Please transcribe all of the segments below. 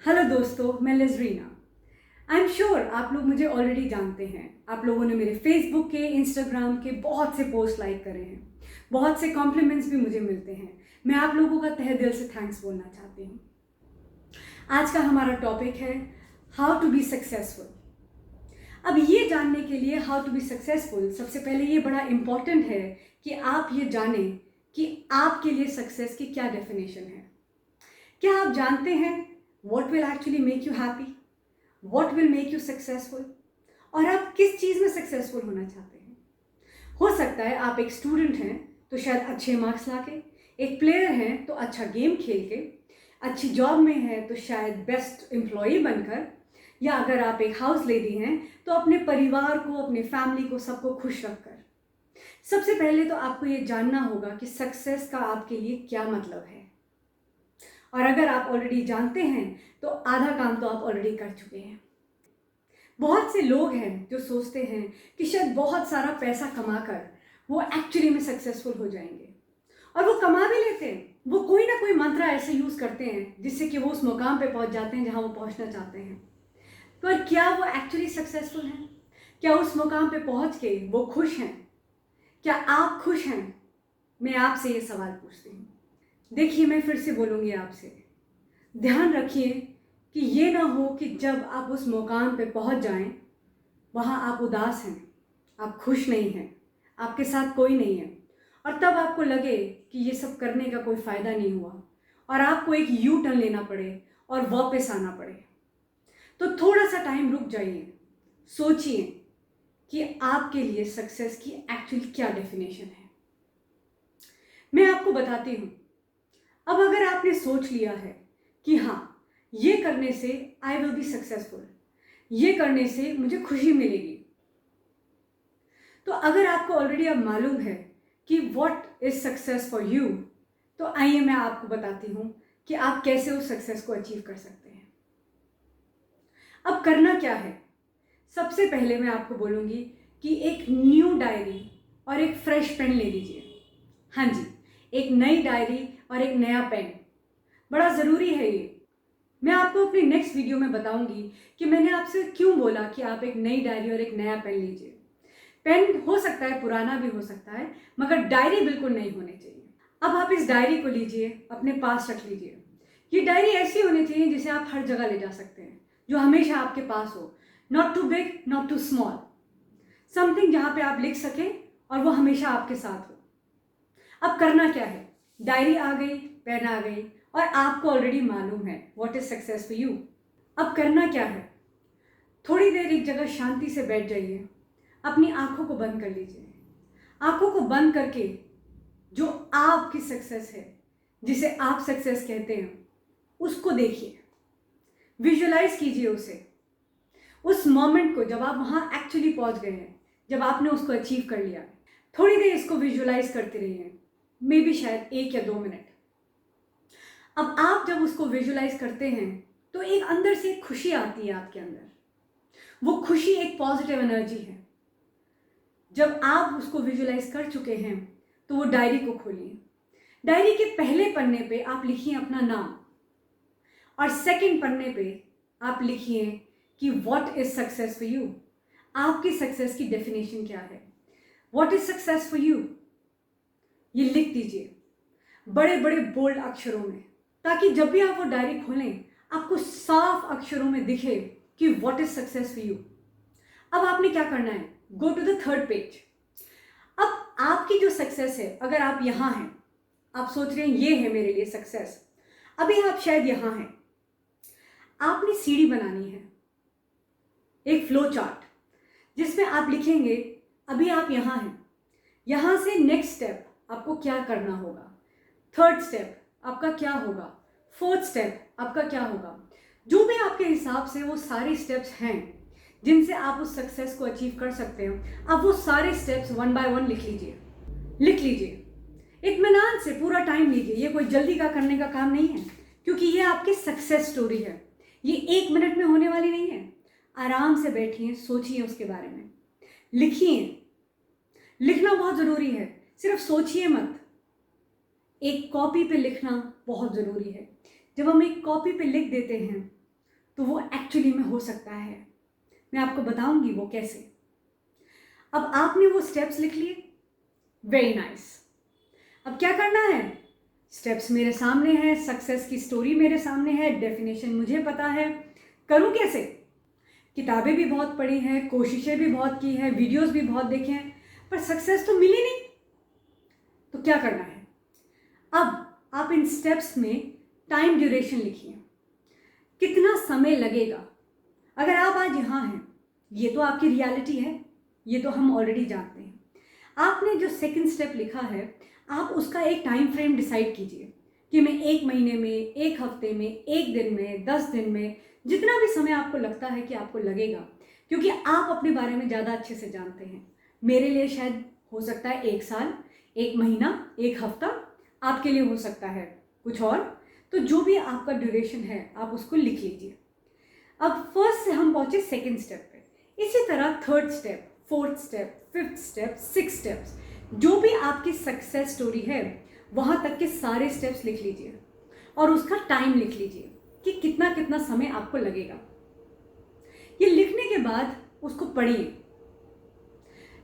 Hello दोस्तों, मैं लिजरीना। I am sure आप लोग मुझे ऑलरेडी जानते हैं। आप लोगों ने मेरे फेसबुक के, इंस्टाग्राम के बहुत से पोस्ट लाइक करे हैं, बहुत से कॉम्प्लीमेंट्स भी मुझे मिलते हैं। मैं आप लोगों का तहे दिल से थैंक्स बोलना चाहती हूँ। आज का हमारा टॉपिक है हाउ टू बी सक्सेसफुल। अब ये जानने के लिए हाउ टू बी सक्सेसफुल, सबसे पहले ये बड़ा इम्पॉर्टेंट है कि आप ये जानें कि आपके लिए सक्सेस की क्या डेफिनेशन है। क्या आप जानते हैं what will actually make you happy, what will make you successful, और आप किस चीज़ में सक्सेसफुल होना चाहते हैं। हो सकता है आप एक स्टूडेंट हैं तो शायद अच्छे मार्क्स लाके, एक प्लेयर हैं तो अच्छा गेम खेल के, अच्छी जॉब में है तो शायद बेस्ट एम्प्लॉई बनकर, या अगर आप एक हाउस लेडी हैं तो अपने परिवार को, अपने फैमिली को, सबको खुश रखकर। सबसे पहले तो आपको ये जानना होगा कि सक्सेस का आपके लिए क्या मतलब है। और अगर आप ऑलरेडी जानते हैं तो आधा काम तो आप ऑलरेडी कर चुके हैं। बहुत से लोग हैं जो सोचते हैं कि शायद बहुत सारा पैसा कमाकर वो एक्चुअली में सक्सेसफुल हो जाएंगे, और वो कमा भी लेते हैं। वो कोई ना कोई मंत्र ऐसे यूज़ करते हैं जिससे कि वो उस मुकाम पे पहुंच जाते हैं जहां वो पहुंचना चाहते हैं। पर क्या वो एक्चुअली सक्सेसफुल हैं? क्या उस मुकाम पे पहुंच के वो खुश हैं? क्या आप खुश हैं? मैं आपसे ये सवाल पूछती हूँ। देखिए, मैं फिर से बोलूँगी आपसे, ध्यान रखिए कि ये ना हो कि जब आप उस मुकाम पे पहुंच जाएं, वहाँ आप उदास हैं, आप खुश नहीं हैं, आपके साथ कोई नहीं है, और तब आपको लगे कि ये सब करने का कोई फ़ायदा नहीं हुआ और आपको एक यू टर्न लेना पड़े और वापस आना पड़े। तो थोड़ा सा टाइम रुक जाइए, सोचिए कि आपके लिए सक्सेस की एक्चुअली क्या डेफिनेशन है। मैं आपको बताती हूँ। अब अगर आपने सोच लिया है कि हाँ, ये करने से आई विल बी सक्सेसफुल, ये करने से मुझे खुशी मिलेगी, तो अगर आपको ऑलरेडी अब मालूम है कि what is success for you, तो आइए मैं आपको बताती हूँ कि आप कैसे उस सक्सेस को अचीव कर सकते हैं। अब करना क्या है? सबसे पहले मैं आपको बोलूँगी कि एक न्यू डायरी और एक फ्रेश पेन ले लीजिए। हाँ जी, एक नई डायरी और एक नया पेन, बड़ा ज़रूरी है ये। मैं आपको अपनी नेक्स्ट वीडियो में बताऊंगी कि मैंने आपसे क्यों बोला कि आप एक नई डायरी और एक नया पेन लीजिए। पेन हो सकता है पुराना भी हो सकता है, मगर डायरी बिल्कुल नहीं होनी चाहिए। अब आप इस डायरी को लीजिए, अपने पास रख लीजिए। ये डायरी ऐसी होनी चाहिए जिसे आप हर जगह ले जा सकते हैं, जो हमेशा आपके पास हो। Not too big, not too small, something जहाँ पे आप लिख सकें और वो हमेशा आपके साथ हो। अब करना क्या है? डायरी आ गई, पेन आ गई, और आपको ऑलरेडी मालूम है what is success for you. अब करना क्या है? थोड़ी देर एक जगह शांति से बैठ जाइए, अपनी आंखों को बंद कर लीजिए। आंखों को बंद करके जो आपकी सक्सेस है, जिसे आप सक्सेस कहते हैं, उसको देखिए, विजुलाइज कीजिए उसे, उस मोमेंट को जब आप वहां एक्चुअली पहुंच गए हैं, जब आपने उसको अचीव कर लिया है। थोड़ी देर इसको विजुलाइज करते रहिए, मे बी शायद 1 या 2 मिनट। अब आप जब उसको विजुलाइज करते हैं तो एक अंदर से एक खुशी आती है आपके अंदर। वो खुशी एक पॉजिटिव एनर्जी है। जब आप उसको विजुलाइज कर चुके हैं तो वो डायरी को खोलिए। डायरी के पहले पन्ने पे आप लिखिए अपना नाम, और सेकंड पन्ने पे आप लिखिए कि what is success for you. आपकी सक्सेस की डेफिनेशन क्या है? What is success for you, ये लिख दीजिए बड़े बड़े बोल्ड अक्षरों में, ताकि जब भी आप वो डायरी खोलें आपको साफ अक्षरों में दिखे कि what is success for you. अब आपने क्या करना है? Go to the third page. अब आपकी जो सक्सेस है, अगर आप यहाँ हैं, आप सोच रहे हैं ये है मेरे लिए सक्सेस, अभी आप शायद यहाँ हैं, आपने सीढ़ी बनानी है, एक फ्लो चार्ट, जिसमें आप लिखेंगे अभी आप यहाँ हैं, यहाँ से नेक्स्ट स्टेप आपको क्या करना होगा, थर्ड स्टेप आपका क्या होगा, फोर्थ स्टेप आपका क्या होगा। जो भी आपके हिसाब से वो सारे स्टेप्स हैं जिनसे आप उस सक्सेस को अचीव कर सकते हैं, आप वो सारे स्टेप्स 1 बाय 1 लिख लीजिए। इत्मीनान से पूरा टाइम लीजिए। ये कोई जल्दी का करने का काम नहीं है, क्योंकि ये आपकी सक्सेस स्टोरी है। ये 1 मिनट में होने वाली नहीं है। आराम से बैठिए, सोचिए उसके बारे में, लिखिए। लिखना बहुत ज़रूरी है, सिर्फ सोचिए मत। एक कॉपी पे लिखना बहुत ज़रूरी है। जब हम एक कॉपी पे लिख देते हैं तो वो एक्चुअली में हो सकता है। मैं आपको बताऊंगी वो कैसे। अब आपने वो स्टेप्स लिख लिए, वेरी नाइस। अब क्या करना है? स्टेप्स मेरे सामने है, सक्सेस की स्टोरी मेरे सामने है, डेफिनेशन मुझे पता है, करूं कैसे? किताबें भी बहुत पढ़ी हैं, कोशिशें भी बहुत की हैं, वीडियोस भी बहुत देखे हैं, पर सक्सेस तो मिली नहीं। तो क्या करना है? अब आप इन स्टेप्स में टाइम ड्यूरेशन लिखिए, कितना समय लगेगा। अगर आप आज यहाँ हैं, ये तो आपकी रियलिटी है, ये तो हम ऑलरेडी जानते हैं। आपने जो सेकंड स्टेप लिखा है, आप उसका एक टाइम फ्रेम डिसाइड कीजिए कि मैं 1 महीने में, 1 हफ्ते में, 1 दिन में, 10 दिन में, जितना भी समय आपको लगता है कि आपको लगेगा, क्योंकि आप अपने बारे में ज़्यादा अच्छे से जानते हैं। मेरे लिए शायद हो सकता है 1 साल, 1 महीना, 1 हफ्ता, आपके लिए हो सकता है कुछ और। तो जो भी आपका ड्यूरेशन है आप उसको लिख लीजिए। अब फर्स्ट से हम पहुंचे सेकंड स्टेप पे। इसी तरह third step, fourth step, fifth step, 6 steps, जो भी आपकी सक्सेस स्टोरी है वहां तक के सारे स्टेप्स लिख लीजिए और उसका टाइम लिख लीजिए कि कितना कितना समय आपको लगेगा। ये लिखने के बाद उसको पढ़िए।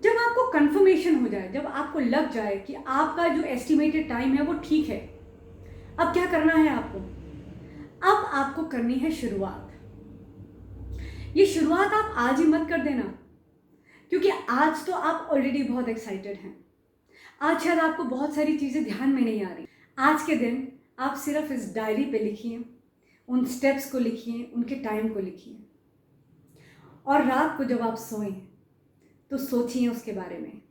जब आपको कंफर्मेशन हो जाए, जब आपको लग जाए कि आपका जो एस्टिमेटेड टाइम है वो ठीक है, अब क्या करना है आपको? अब आपको करनी है शुरुआत। ये शुरुआत आप आज ही मत कर देना, क्योंकि आज तो आप ऑलरेडी बहुत एक्साइटेड हैं। आज शायद आपको बहुत सारी चीज़ें ध्यान में नहीं आ रही। आज के दिन आप सिर्फ इस डायरी पे लिखिए, उन स्टेप्स को लिखिए, उनके टाइम को लिखिए, और रात को जब आप सोएं तो सोचिए उसके बारे में।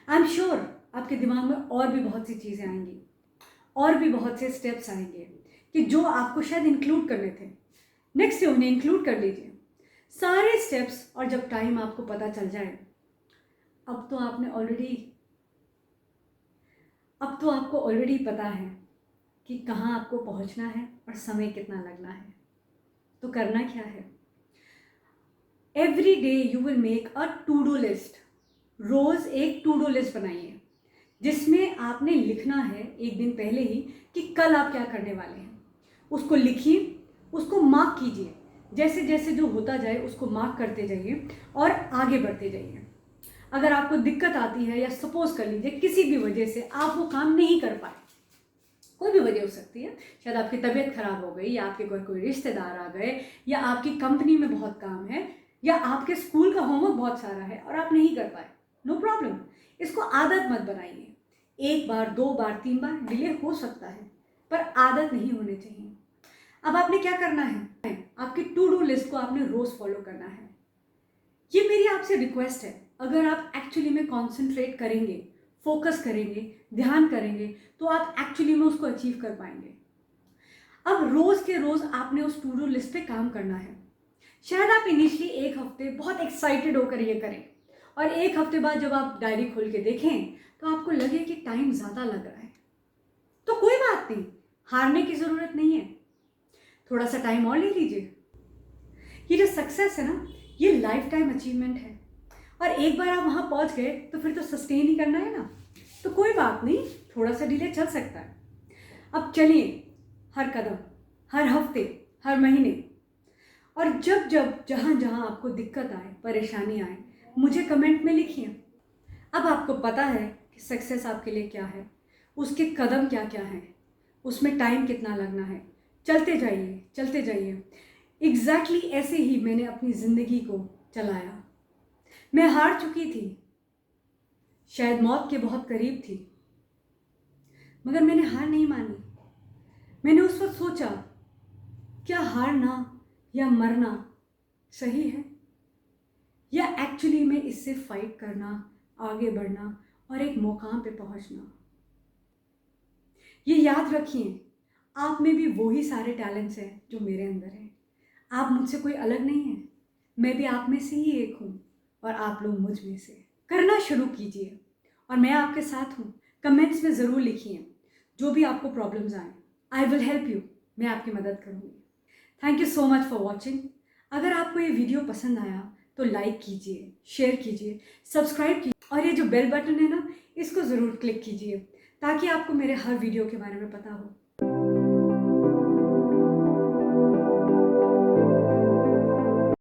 आई एम श्योर आपके दिमाग में और भी बहुत सी चीज़ें आएंगी, और भी बहुत से स्टेप्स आएंगे कि जो आपको शायद इंक्लूड करने थे। नेक्स्ट डे उन्हें इंक्लूड कर लीजिए सारे स्टेप्स। और जब टाइम आपको पता चल जाए, अब तो आपको ऑलरेडी पता है कि कहाँ आपको पहुँचना है और समय कितना लगना है। तो करना क्या है? Every day you will make a to do list. रोज़ एक टू डू लिस्ट बनाइए जिसमें आपने लिखना है एक दिन पहले ही कि कल आप क्या करने वाले हैं। उसको लिखिए, उसको मार्क कीजिए, जैसे जैसे जो होता जाए उसको मार्क करते जाइए और आगे बढ़ते जाइए। अगर आपको दिक्कत आती है, या सपोज कर लीजिए किसी भी वजह से आप वो काम नहीं कर पाए, कोई भी वजह हो सकती है, शायद आपकी तबीयत खराब हो गई, या आपके घर कोई रिश्तेदार आ गए, या आपकी कंपनी में बहुत काम है, या आपके स्कूल का होमवर्क बहुत सारा है और आप नहीं कर पाए, नो प्रॉब्लम। इसको आदत मत बनाइए। 1 बार, 2 बार, 3 बार डिले हो सकता है, पर आदत नहीं होनी चाहिए। अब आपने क्या करना है? आपकी टू डू लिस्ट को आपने रोज फॉलो करना है। ये मेरी आपसे रिक्वेस्ट है। अगर आप एक्चुअली में कॉन्सेंट्रेट करेंगे, फोकस करेंगे, ध्यान करेंगे, तो आप एक्चुअली में उसको अचीव कर पाएंगे। अब रोज के रोज आपने उस टू डू लिस्ट पे काम करना है। शायद आप इनिशियली 1 हफ्ते बहुत एक्साइटेड होकर ये करें, और 1 हफ्ते बाद जब आप डायरी खोल के देखें तो आपको लगे कि टाइम ज़्यादा लग रहा है। तो कोई बात नहीं, हारने की ज़रूरत नहीं है, थोड़ा सा टाइम और ले लीजिए। ये जो सक्सेस है ना, ये लाइफ टाइम अचीवमेंट है, और एक बार आप वहाँ पहुँच गए तो फिर तो सस्टेन ही करना है ना। तो कोई बात नहीं, थोड़ा सा डिले चल सकता है। अब चलिए, हर कदम, हर हफ्ते, हर महीने, और जब जब जहाँ जहाँ आपको दिक्कत आए, परेशानी आए, मुझे कमेंट में लिखिए। अब आपको पता है कि सक्सेस आपके लिए क्या है, उसके कदम क्या क्या हैं, उसमें टाइम कितना लगना है। चलते जाइए, चलते जाइए। एग्जैक्टली ऐसे ही मैंने अपनी ज़िंदगी को चलाया। मैं हार चुकी थी, शायद मौत के बहुत करीब थी, मगर मैंने हार नहीं मानी। मैंने उस वक्त सोचा, क्या हारना या मरना सही है, या एक्चुअली में इससे फाइट करना, आगे बढ़ना और एक मुकाम पे पहुंचना। ये याद रखिए, आप में भी वही सारे टैलेंट्स हैं जो मेरे अंदर हैं। आप मुझसे कोई अलग नहीं है, मैं भी आप में से ही एक हूँ, और आप लोग मुझ में से। करना शुरू कीजिए, और मैं आपके साथ हूँ। कमेंट्स में ज़रूर लिखिए जो भी आपको प्रॉब्लम्स आए, आई विल हेल्प यू, मैं आपकी मदद करूँगी। Thank you so much for watching. अगर आपको ये वीडियो पसंद आया तो लाइक कीजिए, शेयर कीजिए, सब्सक्राइब कीजिए, और ये जो बेल बटन है ना, इसको ज़रूर क्लिक कीजिए ताकि आपको मेरे हर वीडियो के बारे में पता हो।